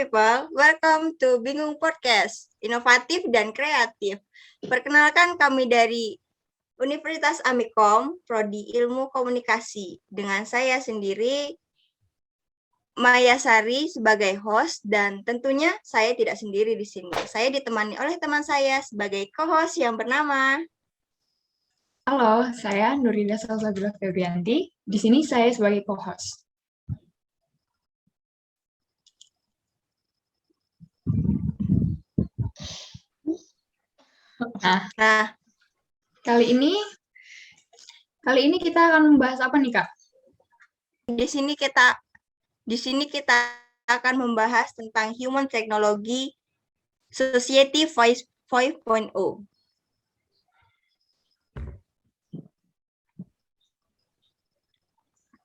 people, welcome to Bingung Podcast, inovatif dan kreatif. Perkenalkan kami dari Universitas Amikom, Prodi Ilmu Komunikasi. Dengan saya sendiri, Maya Sari sebagai host, dan tentunya saya tidak sendiri di sini. Saya ditemani oleh teman saya sebagai co-host yang bernama... Halo, saya Nurida Salsabila Febrianti. Di sini saya sebagai co-host. Nah, kali ini kita akan membahas apa nih, Kak? Di sini kita akan membahas tentang Human Technology Society 5.0.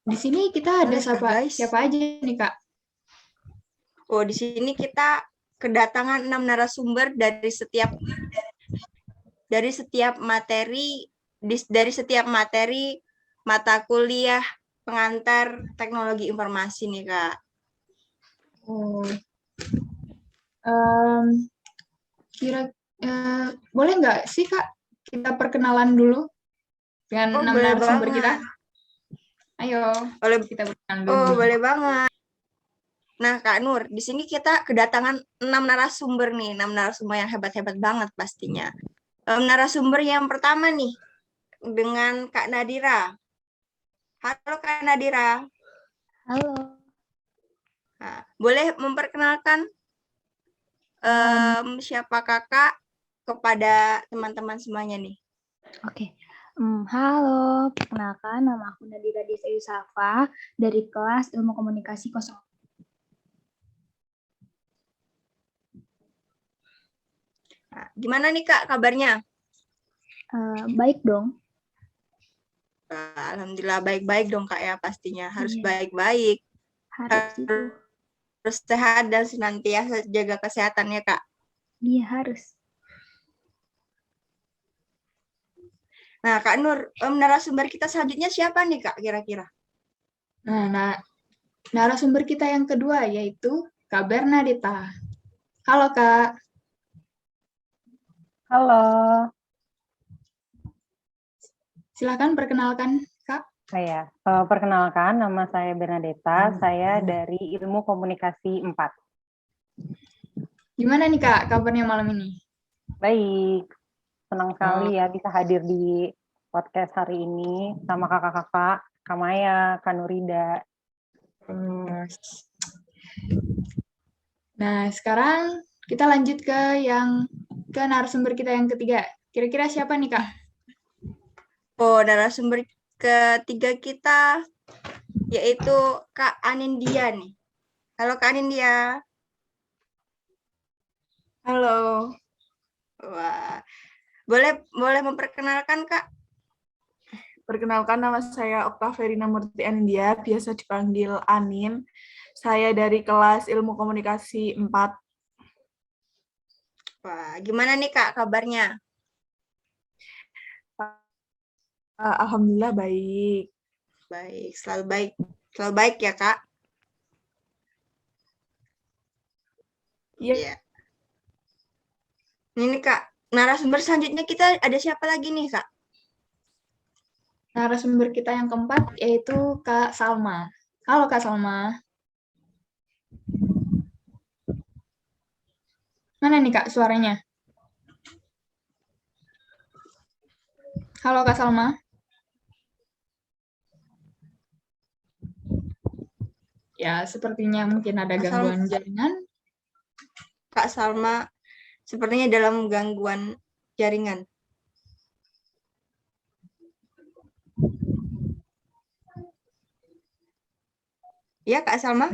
Di sini kita ada siapa aja nih, Kak? Oh, di sini kita kedatangan 6 narasumber dari setiap materi mata kuliah pengantar teknologi informasi nih, Kak. Oh, boleh nggak sih, Kak, kita perkenalan dulu dengan 6 narasumber kita? Ayo, kita perkenalan dulu. Oh, boleh banget. Nah, Kak Nur, di sini kita kedatangan 6 narasumber nih, 6 narasumber yang hebat-hebat banget pastinya. Narasumber yang pertama nih, dengan Kak Nadira. Halo, Kak Nadira. Halo. Nah, boleh memperkenalkan siapa kakak kepada teman-teman semuanya nih? Oke. Halo, perkenalkan nama aku Nadira Desa Yusafa dari kelas Ilmu Komunikasi 0. Nah, gimana nih Kak kabarnya? Baik dong. Alhamdulillah baik-baik dong Kak ya, pastinya harus baik-baik. Harus sehat dan senantiasa jaga kesehatan ya Kak. Iya harus. Nah Kak Nur, narasumber kita selanjutnya siapa nih Kak kira-kira? Nah, narasumber kita yang kedua yaitu Kak Bernadetta. Halo Kak. Halo. Silakan perkenalkan Kak. Saya perkenalkan, nama saya Bernadetta, saya dari Ilmu Komunikasi 4. Gimana nih Kak kabarnya malam ini? Baik, senang sekali ya bisa hadir di podcast hari ini sama kakak-kakak, Kak Maya, Kak Nurida. Nah, sekarang kita lanjut ke narasumber kita yang ketiga. Kira-kira siapa nih, Kak? Oh, narasumber ketiga kita yaitu Kak Anindya nih. Halo Kak Anindya. Halo. Wah. Boleh memperkenalkan Kak? Perkenalkan, nama saya Oktaverina Murti Anindya, biasa dipanggil Anin. Saya dari kelas Ilmu Komunikasi 4. Wah, gimana nih Kak kabarnya? Alhamdulillah baik. Baik, selalu baik. Selalu baik ya Kak? Iya. Ini Kak, narasumber selanjutnya kita ada siapa lagi nih Kak? Narasumber kita yang keempat yaitu Kak Salma. Halo Kak Salma. Mana nih Kak suaranya? Halo Kak Salma. Ya, sepertinya mungkin ada gangguan jaringan. Kak Salma sepertinya dalam gangguan jaringan. Ya, Kak Salma?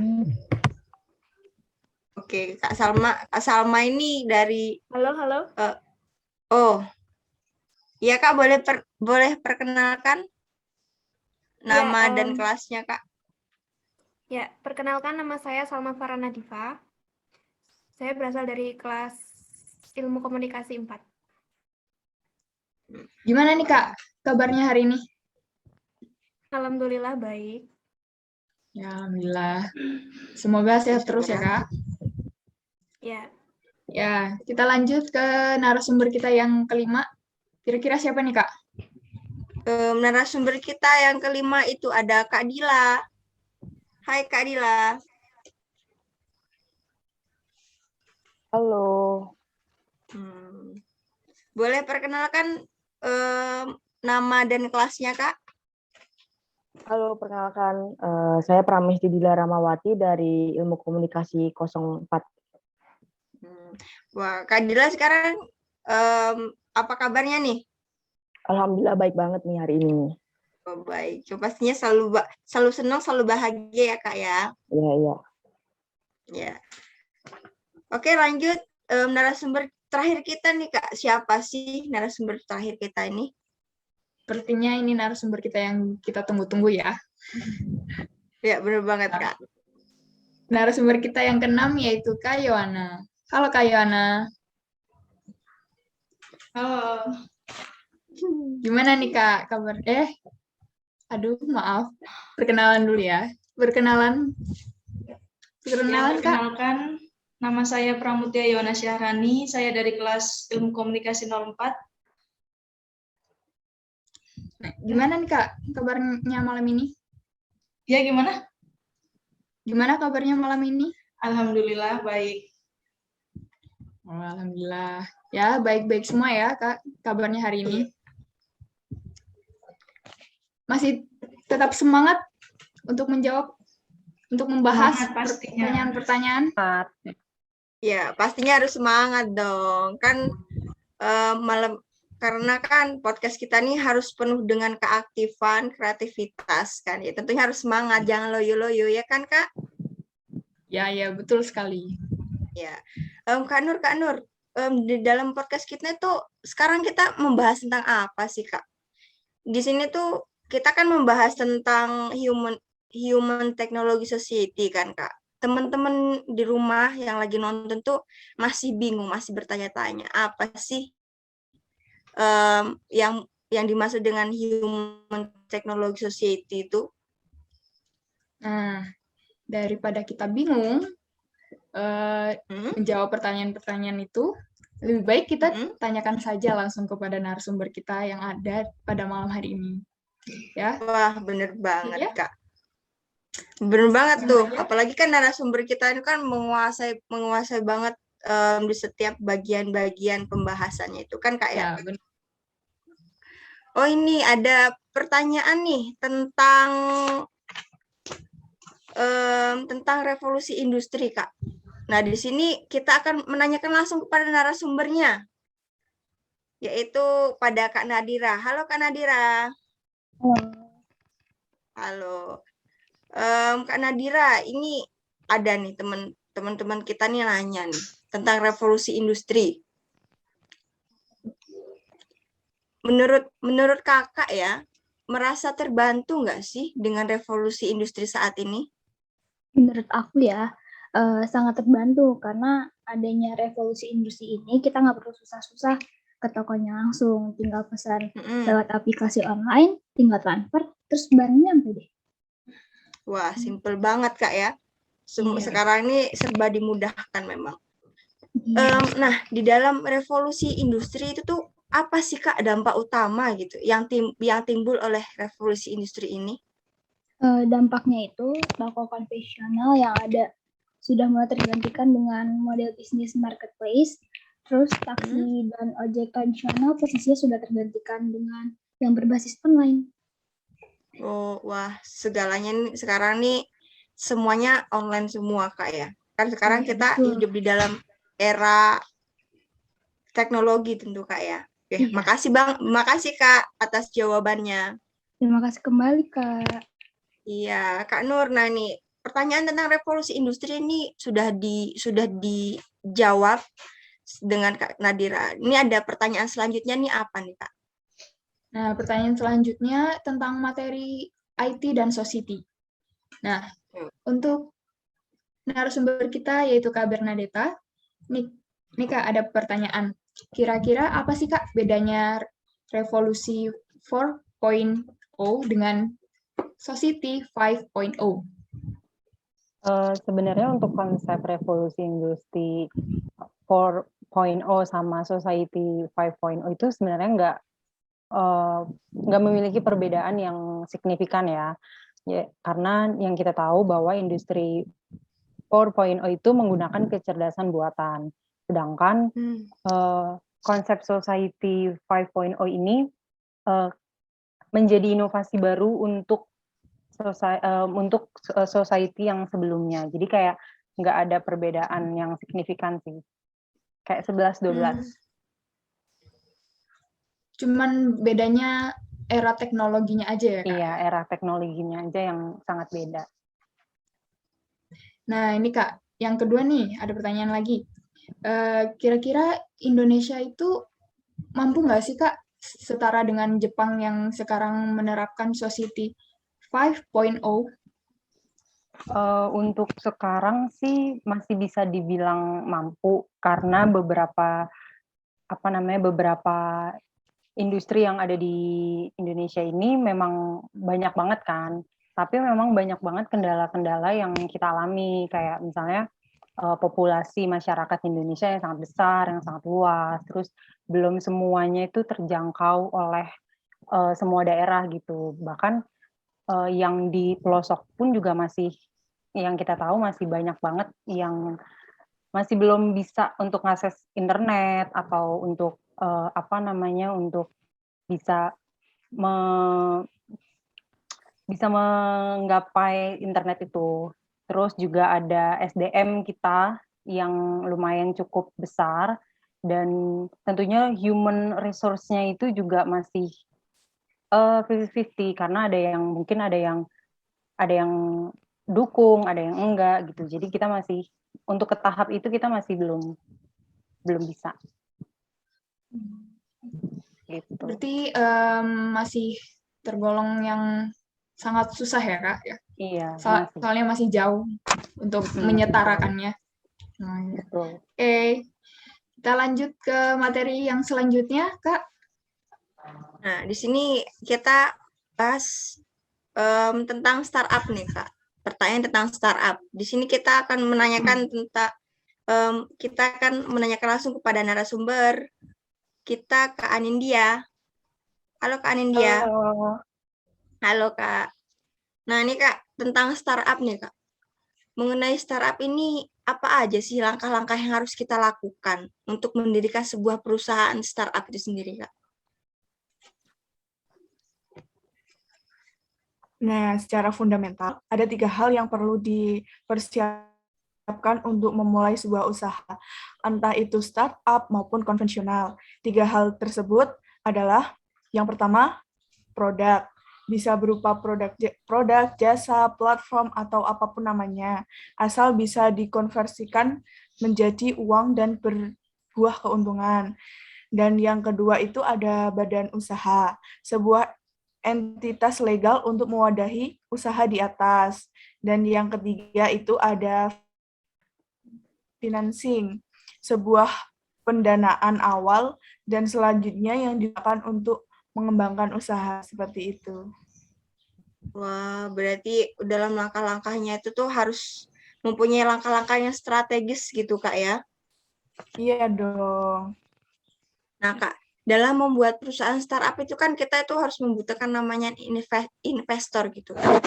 Oke, Kak Salma ini dari... Halo. Iya, Kak, boleh perkenalkan nama dan kelasnya, Kak? Ya, perkenalkan nama saya Salma Farana Diva. Saya berasal dari kelas Ilmu Komunikasi 4. Gimana nih Kak kabarnya hari ini? Alhamdulillah baik. Ya, alhamdulillah. Semoga sehat terus ya Kak. Ya, Ya, kita lanjut ke narasumber kita yang kelima. Kira-kira siapa nih, Kak? Narasumber kita yang kelima itu ada Kak Dila. Hai Kak Dila. Halo. Boleh perkenalkan nama dan kelasnya, Kak? Halo, perkenalkan saya Pramesti Dila Ramawati dari Ilmu Komunikasi 04. Wah, Kak Dila sekarang apa kabarnya nih? Alhamdulillah baik banget nih hari ini. Oh, baik. Pastinya selalu senang, selalu bahagia ya, Kak ya. Iya, iya. Ya. Oke, lanjut narasumber terakhir kita nih, Kak. Siapa sih narasumber terakhir kita ini? Sepertinya ini narasumber kita yang kita tunggu-tunggu ya. Ya, benar banget, Kak. Narasumber kita yang keenam yaitu Kak Yohana. Halo Kak Yohana. Halo. Gimana nih Kak kabar? Aduh maaf. Perkenalan dulu ya. Perkenalan Kak. Perkenalkan, nama saya Pramutia Yohana Syahrani, saya dari kelas Ilmu Komunikasi 04. Nah, gimana nih Kak kabarnya malam ini? Ya, gimana? Gimana kabarnya malam ini? Alhamdulillah, baik. Oh, alhamdulillah. Ya, baik-baik semua ya Kak kabarnya hari ini. Masih tetap semangat untuk menjawab, untuk membahas pertanyaan-pertanyaan? Ya, pastinya harus semangat dong. Kan karena kan podcast kita nih harus penuh dengan keaktifan, kreativitas kan. Ya, tentunya harus semangat, jangan loyo-loyo ya kan, Kak? Ya, betul sekali. Ya. Kak Nur, di dalam podcast kita itu sekarang kita membahas tentang apa sih, Kak? Di sini tuh kita kan membahas tentang human technology society kan, Kak. Teman-teman di rumah yang lagi nonton tuh masih bingung, masih bertanya-tanya apa sih yang dimaksud dengan human technology society itu? Nah, daripada kita bingung menjawab pertanyaan-pertanyaan itu, lebih baik kita tanyakan saja langsung kepada narasumber kita yang ada pada malam hari ini. Ya. Wah, bener banget, Kak. Bener banget tuh. Apalagi kan narasumber kita ini kan menguasai banget di setiap bagian-bagian pembahasannya itu kan, Kak ya. Benar. Oh, ini ada pertanyaan nih tentang revolusi industri, Kak. Nah, di sini kita akan menanyakan langsung kepada narasumbernya, yaitu pada Kak Nadira. Halo, Kak Nadira. Halo. Kak Nadira, ini ada nih teman-teman kita nih nanya nih tentang revolusi industri. Menurut Kakak ya, merasa terbantu nggak sih dengan revolusi industri saat ini? Menurut aku ya, sangat terbantu karena adanya revolusi industri ini kita nggak perlu susah-susah ke tokonya langsung, tinggal pesan lewat aplikasi online, tinggal transfer, terus barangnya sampai deh. Wah, simple banget Kak ya. Sekarang ini serba dimudahkan memang. Nah, di dalam revolusi industri itu tuh apa sih Kak dampak utama gitu yang timbul oleh revolusi industri ini? Dampaknya itu toko konvensional yang ada sudah mulai tergantikan dengan model bisnis marketplace, terus taksi dan ojek konvensional posisinya sudah tergantikan dengan yang berbasis online. Oh, wah, segalanya nih, sekarang nih semuanya online semua Kak ya. Kan sekarang kita hidup di dalam era teknologi tentu Kak ya. Oke, makasih Kak atas jawabannya. Terima kasih kembali Kak. Iya, Kak Nur. Nah nih, pertanyaan tentang revolusi industri ini sudah dijawab dengan Kak Nadira. Ini ada pertanyaan selanjutnya nih apa nih Kak? Nah, pertanyaan selanjutnya tentang materi IT dan society. Nah, untuk narasumber kita yaitu Kak Bernadetta, nih Kak ada pertanyaan. Kira-kira apa sih Kak bedanya revolusi 4.0 dengan society 5.0? Sebenarnya untuk konsep revolusi industri 4.0 sama society 5.0 itu sebenarnya nggak memiliki perbedaan yang signifikan ya. Karena yang kita tahu bahwa industri 4.0 itu menggunakan kecerdasan buatan. Sedangkan konsep society 5.0 ini menjadi inovasi baru untuk society yang sebelumnya. Jadi kayak nggak ada perbedaan yang signifikan sih. Kayak 11-12. Cuman bedanya era teknologinya aja ya, Kak? Iya, era teknologinya aja yang sangat beda. Nah, ini Kak, yang kedua nih, ada pertanyaan lagi. Kira-kira Indonesia itu mampu nggak sih, Kak, setara dengan Jepang yang sekarang menerapkan Society 5.0? Untuk sekarang sih masih bisa dibilang mampu karena beberapa industri yang ada di Indonesia ini memang banyak banget kan. Tapi memang banyak banget kendala-kendala yang kita alami, kayak misalnya populasi masyarakat Indonesia yang sangat besar, yang sangat luas, terus belum semuanya itu terjangkau oleh semua daerah gitu. Bahkan yang di pelosok pun juga masih, yang kita tahu masih banyak banget yang masih belum bisa untuk ngakses internet atau untuk untuk bisa bisa menggapai internet itu. Terus juga ada SDM kita yang lumayan cukup besar dan tentunya human resource-nya itu juga masih 50-50 karena mungkin ada yang dukung, ada yang enggak gitu. Jadi kita masih untuk ke tahap itu kita masih belum bisa. Gitu. Berarti masih tergolong yang sangat susah ya, Kak? Ya? Iya. Soalnya masih jauh untuk menyetarakannya. Betul. Oke, kita lanjut ke materi yang selanjutnya, Kak. Nah, di sini kita bahas tentang startup nih, Kak. Pertanyaan tentang startup. Di sini kita akan menanyakan langsung kepada narasumber kita, Kak Anindya. Halo, Kak Anindya. Halo, Kak. Nah, ini, Kak, tentang startup nih, Kak. Mengenai startup ini, apa aja sih langkah-langkah yang harus kita lakukan untuk mendirikan sebuah perusahaan startup itu sendiri, Kak? Nah, secara fundamental, ada 3 hal yang perlu dipersiapkan untuk memulai sebuah usaha, entah itu startup maupun konvensional. 3 hal tersebut adalah, yang pertama, produk. Bisa berupa produk, jasa, platform, atau apapun namanya, asal bisa dikonversikan menjadi uang dan berbuah keuntungan. Dan yang kedua itu ada badan usaha, sebuah entitas legal untuk mewadahi usaha di atas. Dan yang ketiga itu ada financing, sebuah pendanaan awal dan selanjutnya yang digunakan untuk mengembangkan usaha seperti itu. Wah, berarti dalam langkah-langkahnya itu tuh harus mempunyai langkah-langkah yang strategis gitu, Kak, ya? Iya dong. Nah, Kak, dalam membuat perusahaan startup itu kan kita itu harus membutuhkan namanya investor gitu, Kak.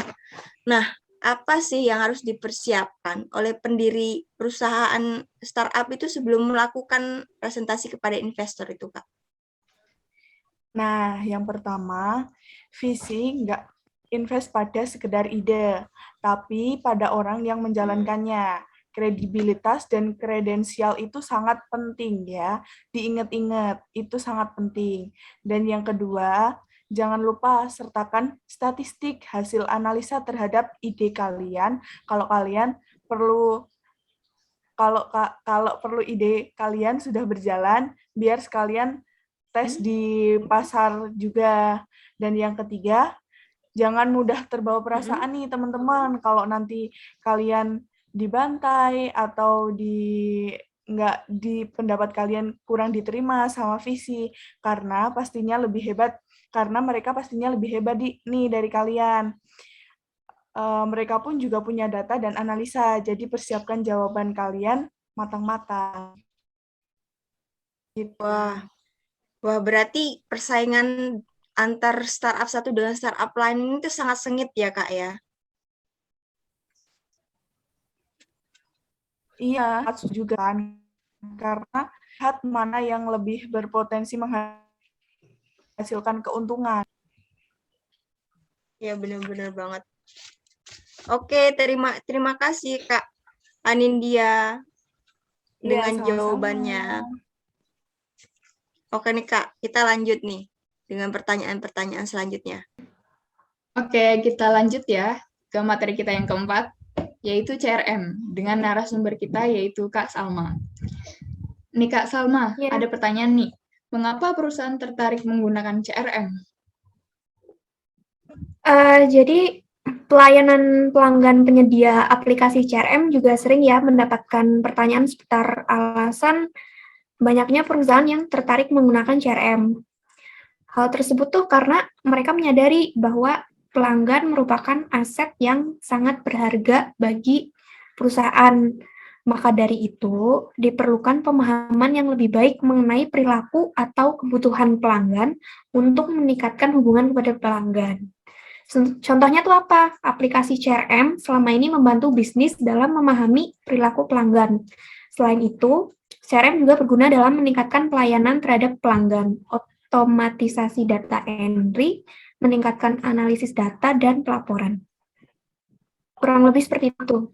Nah, apa sih yang harus dipersiapkan oleh pendiri perusahaan startup itu sebelum melakukan presentasi kepada investor itu, Kak? Nah, yang pertama, visi nggak invest pada sekedar ide, tapi pada orang yang menjalankannya. Kredibilitas dan kredensial itu sangat penting ya, diingat-ingat, itu sangat penting. Dan yang kedua, jangan lupa sertakan statistik hasil analisa terhadap ide kalian. Kalau perlu ide kalian sudah berjalan, biar sekalian tes di pasar juga. Dan yang ketiga, jangan mudah terbawa perasaan nih teman-teman. Kalau nanti kalian dibantai atau pendapat kalian kurang diterima sama visi, karena mereka pastinya lebih hebat nih dari kalian. mereka pun juga punya data dan analisa, jadi persiapkan jawaban kalian matang-matang. Gitu. Wah, berarti persaingan antar startup satu dengan startup lain itu sangat sengit ya, Kak ya? Iya, harus juga kan, karena lihat mana yang lebih berpotensi menghasilkan keuntungan. Ya, benar-benar banget. Oke, terima kasih Kak Anindya dengan sama-sama. jawabannya. Oke nih Kak, kita lanjut nih dengan pertanyaan-pertanyaan selanjutnya. Oke, kita lanjut ya ke materi kita yang keempat, yaitu CRM, dengan narasumber kita yaitu Kak Salma. Nih Kak Salma, Ya. ada pertanyaan nih. Mengapa perusahaan tertarik menggunakan CRM? Jadi pelayanan pelanggan penyedia aplikasi CRM juga sering ya mendapatkan pertanyaan seputar alasan banyaknya perusahaan yang tertarik menggunakan CRM. Hal tersebut tuh karena mereka menyadari bahwa pelanggan merupakan aset yang sangat berharga bagi perusahaan. Maka dari itu, diperlukan pemahaman yang lebih baik mengenai perilaku atau kebutuhan pelanggan untuk meningkatkan hubungan kepada pelanggan. Contohnya tuh apa? Aplikasi CRM selama ini membantu bisnis dalam memahami perilaku pelanggan. Selain itu, CRM juga berguna dalam meningkatkan pelayanan terhadap pelanggan, otomatisasi data entry, meningkatkan analisis data dan pelaporan. Kurang lebih seperti itu.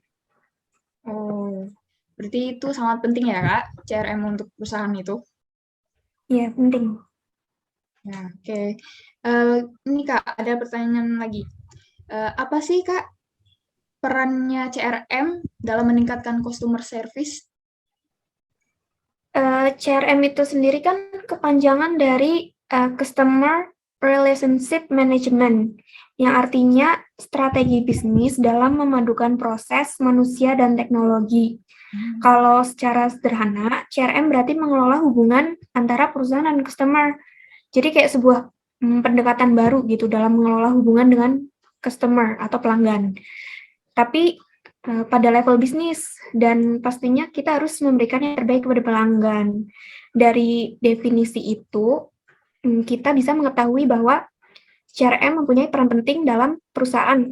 Oh, berarti itu sangat penting ya Kak, CRM untuk perusahaan itu? Iya, penting. Ya, oke. Ini Kak, ada pertanyaan lagi. Apa sih Kak perannya CRM dalam meningkatkan customer service? CRM itu sendiri kan kepanjangan dari Customer Relationship Management, yang artinya strategi bisnis dalam memadukan proses manusia dan teknologi. Kalau secara sederhana, CRM berarti mengelola hubungan antara perusahaan dan customer. Jadi kayak sebuah pendekatan baru gitu dalam mengelola hubungan dengan customer atau pelanggan. Tapi pada level bisnis, dan pastinya kita harus memberikan yang terbaik kepada pelanggan. Dari definisi itu, kita bisa mengetahui bahwa CRM mempunyai peran penting dalam perusahaan.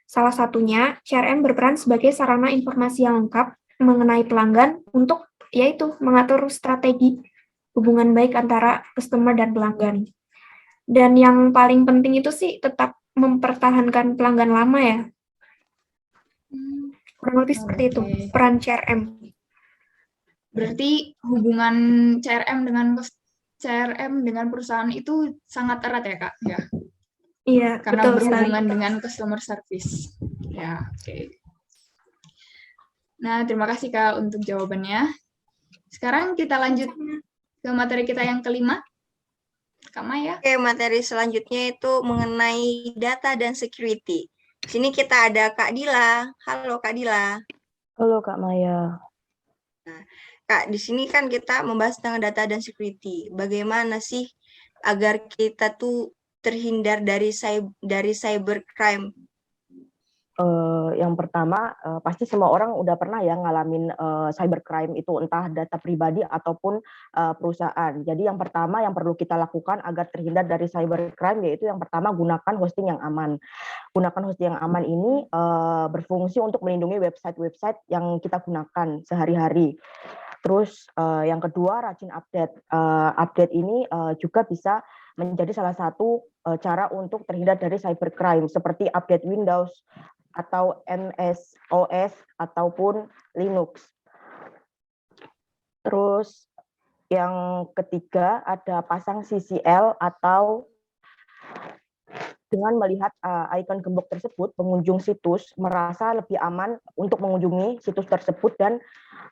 Salah satunya, CRM berperan sebagai sarana informasi yang lengkap mengenai pelanggan untuk yaitu mengatur strategi hubungan baik antara customer dan pelanggan. Dan yang paling penting itu sih tetap mempertahankan pelanggan lama ya. Kurang lebih seperti itu, peran CRM. Berarti hubungan CRM dengan perusahaan itu sangat erat ya Kak? Ya. Iya, Karena betul berhubungan sekali. dengan customer service. Ya, oke. Nah, terima kasih Kak untuk jawabannya. Sekarang kita lanjut ke materi kita yang kelima. Kak Maya. Oke, materi selanjutnya itu mengenai data dan security. Di sini kita ada Kak Dila. Halo Kak Dila. Halo Kak Maya. Nah, Kak, di sini kan kita membahas tentang data dan security. Bagaimana sih agar kita tuh terhindar dari cybercrime? Yang pertama, pasti semua orang udah pernah ya ngalamin cybercrime itu, entah data pribadi ataupun perusahaan. Jadi yang pertama yang perlu kita lakukan agar terhindar dari cybercrime yaitu yang pertama gunakan hosting yang aman. Gunakan hosting yang aman ini berfungsi untuk melindungi website-website yang kita gunakan sehari-hari. Terus yang kedua, rajin update. Update ini juga bisa menjadi salah satu cara untuk terhindar dari cybercrime, seperti update Windows atau MS OS ataupun Linux. Terus yang ketiga ada pasang CCL atau dengan melihat ikon gembok tersebut, pengunjung situs merasa lebih aman untuk mengunjungi situs tersebut dan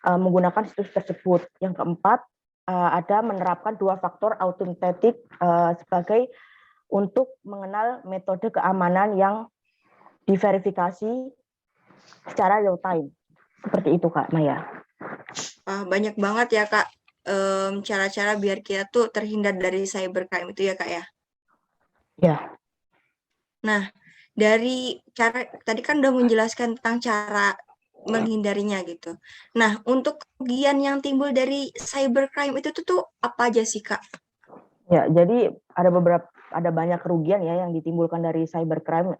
menggunakan situs tersebut. Yang keempat, ada menerapkan dua faktor autentik sebagai untuk mengenal metode keamanan yang diverifikasi secara real time. Seperti itu Kak Maya. Banyak banget ya Kak cara-cara biar kita tuh terhindar dari cybercrime itu ya Kak ya. Ya. Nah, dari cara tadi kan udah menjelaskan tentang cara menghindarinya gitu. Nah, untuk kerugian yang timbul dari cybercrime itu tuh apa aja sih, Kak? Ya, jadi ada banyak kerugian ya yang ditimbulkan dari cybercrime.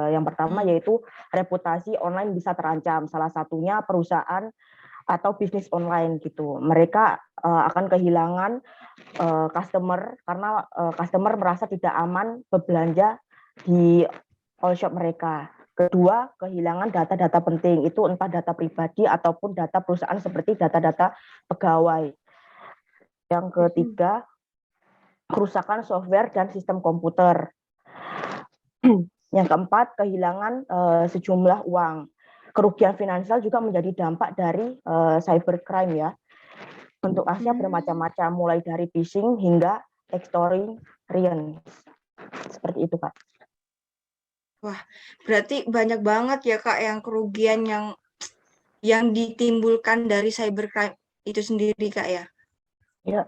Yang pertama yaitu reputasi online bisa terancam. Salah satunya perusahaan atau bisnis online gitu. Mereka akan kehilangan customer karena customer merasa tidak aman berbelanja di all shop mereka. Kedua, kehilangan data-data penting, itu entah data pribadi ataupun data perusahaan seperti data-data pegawai. Yang ketiga, kerusakan software dan sistem komputer. Yang keempat, kehilangan sejumlah uang. Kerugian finansial juga menjadi dampak dari cybercrime ya. Bentuk-Nya bermacam-macam, mulai dari phishing hingga extortion. Seperti itu, Kak. Wah, berarti banyak banget ya, Kak, yang kerugian yang ditimbulkan dari cybercrime itu sendiri, Kak, ya? Ya.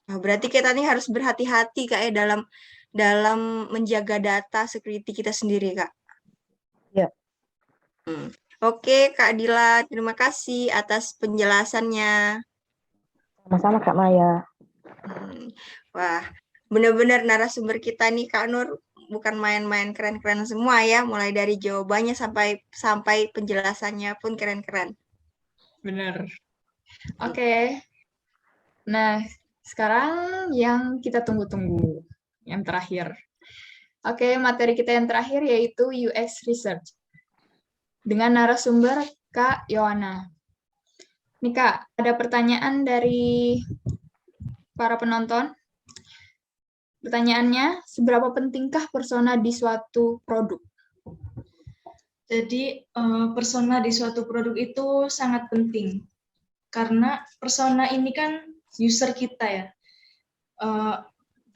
Nah, berarti kita nih harus berhati-hati, Kak, ya, dalam menjaga data security kita sendiri, Kak. Ya. Oke, Kak Dila, terima kasih atas penjelasannya. Sama-sama, Kak Maya. Wah, benar-benar narasumber kita nih, Kak Nur, bukan main-main, keren-keren semua ya, mulai dari jawabannya sampai penjelasannya pun keren-keren. Bener. Oke. Nah, sekarang yang kita tunggu-tunggu, yang terakhir. Oke, materi kita yang terakhir yaitu UX Research. Dengan narasumber Kak Yohana. Nih Kak, ada pertanyaan dari para penonton. Pertanyaannya, seberapa pentingkah persona di suatu produk? Jadi persona di suatu produk itu sangat penting karena persona ini kan user kita ya.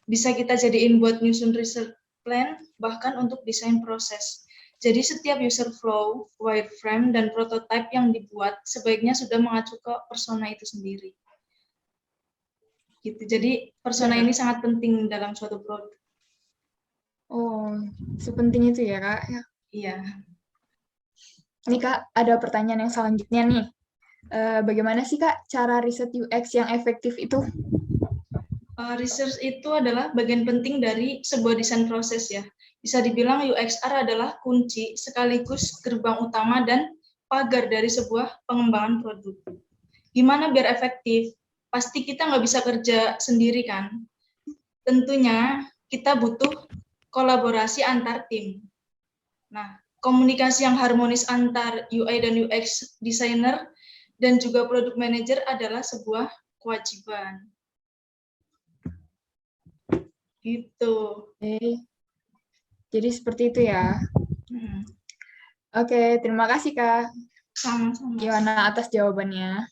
Bisa kita jadiin buat nyusun research plan, bahkan untuk desain proses. Jadi setiap user flow, wireframe, dan prototype yang dibuat sebaiknya sudah mengacu ke persona itu sendiri. Gitu. Jadi persona ini sangat penting dalam suatu produk. Oh, sepenting itu ya, Kak? Iya. Ini Kak, ada pertanyaan yang selanjutnya nih. Bagaimana sih Kak cara riset UX yang efektif itu? Research itu adalah bagian penting dari sebuah desain proses ya. Bisa dibilang UXR adalah kunci sekaligus gerbang utama dan pagar dari sebuah pengembangan produk. Gimana biar efektif? Pasti kita nggak bisa kerja sendiri kan? Tentunya kita butuh kolaborasi antar tim. Nah, komunikasi yang harmonis antar UI dan UX designer dan juga product manager adalah sebuah kewajiban. Gitu. Oke. Jadi seperti itu ya. Oke, terima kasih Kak Sama-sama. Yohana atas jawabannya.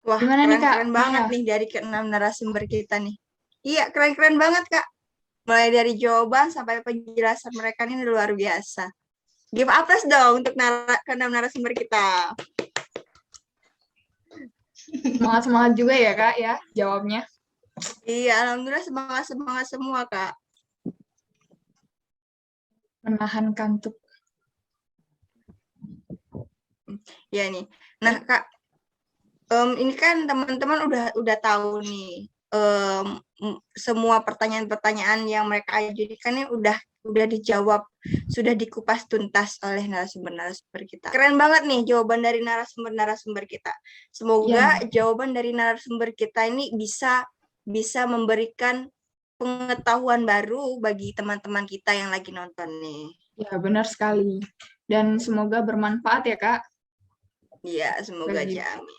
Wah, Gimana nih, Kak? keren-keren banget Maya? nih dari ke-6 narasumber kita nih. Iya, keren-keren banget, Kak. Mulai dari jawaban sampai penjelasan mereka ini luar biasa. Give applause dong untuk ke-6 narasumber kita. Semangat-semangat juga ya, Kak, ya, jawabnya. Iya, alhamdulillah semangat-semangat semua, Kak. Menahan kantuk. Ya nih. Nah, Kak, ini kan teman-teman udah tahu nih semua pertanyaan-pertanyaan yang mereka ajukan ini udah dijawab, sudah dikupas tuntas oleh narasumber-narasumber kita. Keren banget nih jawaban dari narasumber-narasumber kita. Semoga jawaban dari narasumber kita ini bisa memberikan pengetahuan baru bagi teman-teman kita yang lagi nonton nih. Ya, benar sekali. Dan semoga bermanfaat ya, Kak. Iya, semoga aja. Amin.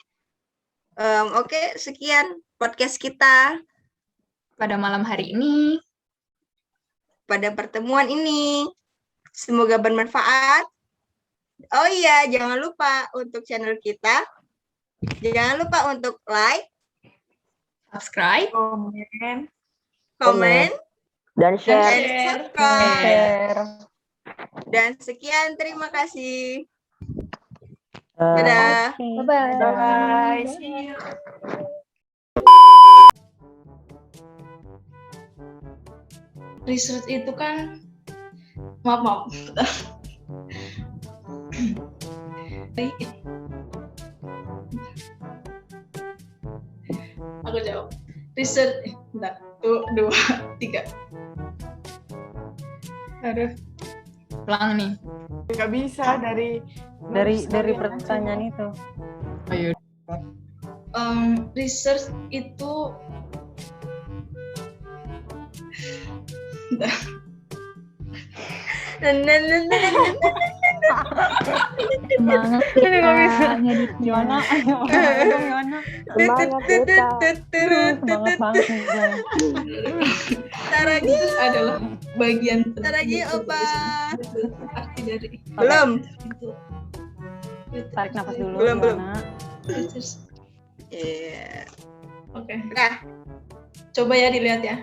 Oke, sekian podcast kita pada malam hari ini. Pada pertemuan ini. Semoga bermanfaat. Oh iya, jangan lupa untuk channel kita. Jangan lupa untuk like, subscribe, komen, dan share. Dan sekian, terima kasih. Dadah. Bye-bye. Bye. See you. research itu kan, maaf. Aku jawab. Research, bentar. 1, 2, 3. Aduh. Ulang nih. Nggak bisa dari pertanyaan itu. Ayo. Research itu Semangat kita ngeditnya. Gimana? Gimana? Semangat kita. Semangat banget nih gue. research adalah bagian Lagi apa? arti dari Belum. itu. Tarik nafas dulu. Belum. gimana? Research. Iya. Oke. Nah, Coba ya dilihat ya.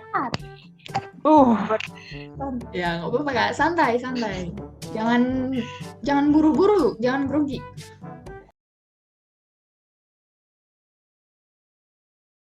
Ya, nggak apa-apa, Kak. Santai. Jangan buru-buru, jangan grogi.